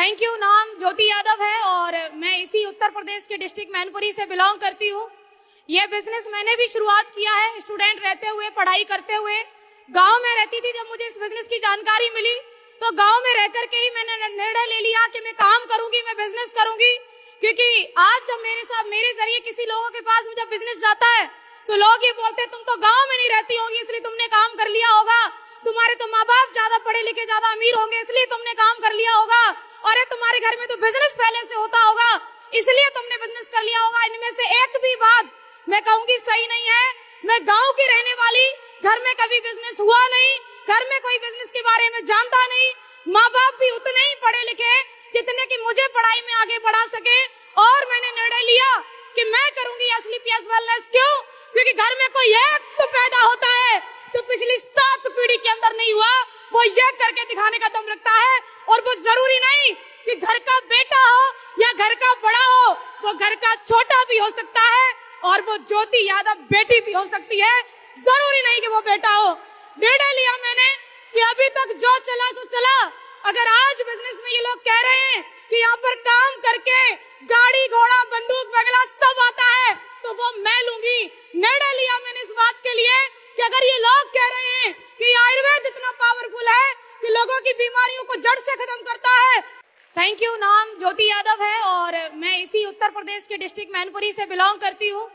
Thank you. नाम ज्योति यादव है और मैं इसी उत्तर प्रदेश के डिस्ट्रिक्ट मैनपुरी से बिलोंग करती हूँ। ये बिजनेस मैंने भी शुरुआत किया है स्टूडेंट रहते हुए, पढ़ाई करते हुए। गांव में रहती थी। जब मुझे इस बिजनेस की जानकारी मिली तो गांव में रह करके ही मैंने निर्णय ले लिया कि मैं काम करूंगी, मैं बिजनेस करूंगी। क्योंकि आज जब मेरे जरिए किसी लोगों के पास जब बिजनेस जाता है तो लोग ये बोलते तुम तो गाँव में नहीं रहती होंगी इसलिए तुमने काम कर लिया होगा, तुम्हारे तो माँ बाप ज्यादा पढ़े लिखे, ज्यादा अमीर होंगे इसलिए तुमने काम कर लिया होगा, और तुम्हारे घर में तो बिजनेस पहले से होता होगा इसलिए तुमने बिजनेस कर लिया होगा। इनमें से एक भी बात मैं कहूंगी सही नहीं है। मैं गांव की रहने वाली, घर में कभी बिजनेस हुआ नहीं, घर में कोई बिजनेस के बारे में जानता नहीं, माँ बाप भी उतने ही पढ़े लिखे जितने कि मुझे पढ़ाई में आगे बढ़ा सके, और मैंने निर्णय लिया कि मैं करूंगी एसलीपीएस वेलनेस। क्यों? क्योंकि घर में कोई एक तो पैदा होता है जो पिछली 7 पीढ़ी के अंदर नहीं हुआ, वो ये करके दिखाने का दम रखता है। और वो जरूरी नहीं कि घर का बेटा हो या घर का बड़ा हो, वो घर का छोटा भी हो सकता है और वो ज्योति यादव बेटी भी हो सकती है। जरूरी नहीं कि वो बेटा हो। निर्णय लिया मैंने कि अभी तक जो चला तो चला, अगर आज बिजनेस में ये लोग कह रहे हैं कि यहाँ पर काम करके गाड़ी घोड़ा बंदूक वगैरह सब आता है तो वो मैं लूंगी। निर्णय लिया मैंने इस बात के लिए कि अगर ये लोग कह रहे हैं कि आयुर्वेद इतना पावरफुल है कि लोगों की बीमारियों को जड़ से खत्म करता है। Thank you. नाम ज्योति यादव है और मैं इसी उत्तर प्रदेश के डिस्ट्रिक्ट मैनपुरी से बिलोंग करती हूँ।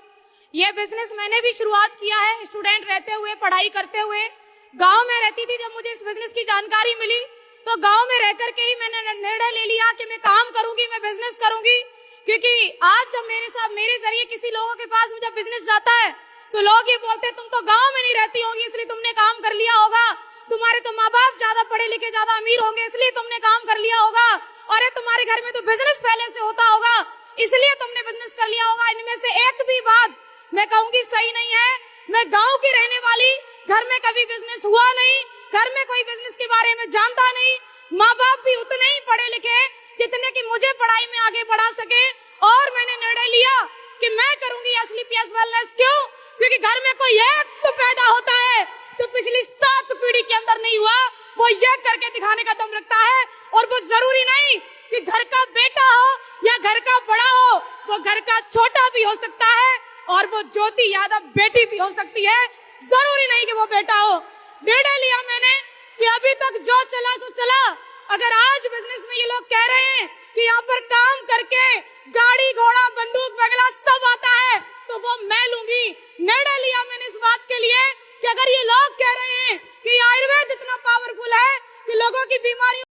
ये बिजनेस मैंने भी शुरुआत किया है स्टूडेंट रहते हुए, पढ़ाई करते हुए। गांव में रहती थी। जब मुझे इस बिजनेस की जानकारी मिली तो गांव में रह करके ही मैंने निर्णय ले लिया कि मैं काम करूंगी, मैं बिजनेस करूंगी। क्योंकि आज जब मेरे जरिए किसी लोगों के पास जब बिजनेस जाता है तो लोग ये बोलते तुम तो गांव में नहीं रहती होंगी इसलिए तुमने काम कर लिया होगा, तुम्हारे तो माँ बाप ज्यादा पढ़े लिखे, ज्यादा अमीर होंगे इसलिए तुमने काम कर लिया होगा, और तुम्हारे घर में तो बिजनेस पहले से होता होगा इसलिए तुमने बिजनेस कर लिया होगा। इनमें से एक भी बात मैं कहूंगी सही नहीं है। मैं गांव की रहने वाली, घर में कभी बिजनेस हुआ नहीं, घर में कोई बिजनेस के बारे में जानता नहीं, माँ बाप भी उतने ही पढ़े लिखे जितने कि मुझे पढ़ाई में आगे बढ़ा सके, और मैंने निर्णय लिया कि मैं करूंगी एसलीपीएस वेलनेस। क्यों? क्योंकि घर में कोई एक तो पैदा होता है जो पिछली 7 पीढ़ी के अंदर नहीं हुआ, वो ये करके दिखाने का दम रखता है। और वो जरूरी नहीं कि घर का बेटा हो या घर का बड़ा हो, वो घर का छोटा भी हो सकता है और वो ज्योति यादव बेटी भी हो सकती है। जरूरी नहीं कि वो बेटा हो। निर्णय लिया मैंने कि अभी तक जो चला तो चला, अगर आज बिजनेस में ये लोग कह रहे हैं कि यहाँ पर काम करके गाड़ी घोड़ा बंदूक वगैरह सब आता है तो वो मैं लूंगी। निर्णय लिया मैंने इस बात के लिए कि अगर ये लोग कह रहे हैं कि आयुर्वेद इतना पावरफुल है कि लोगों की बीमारियों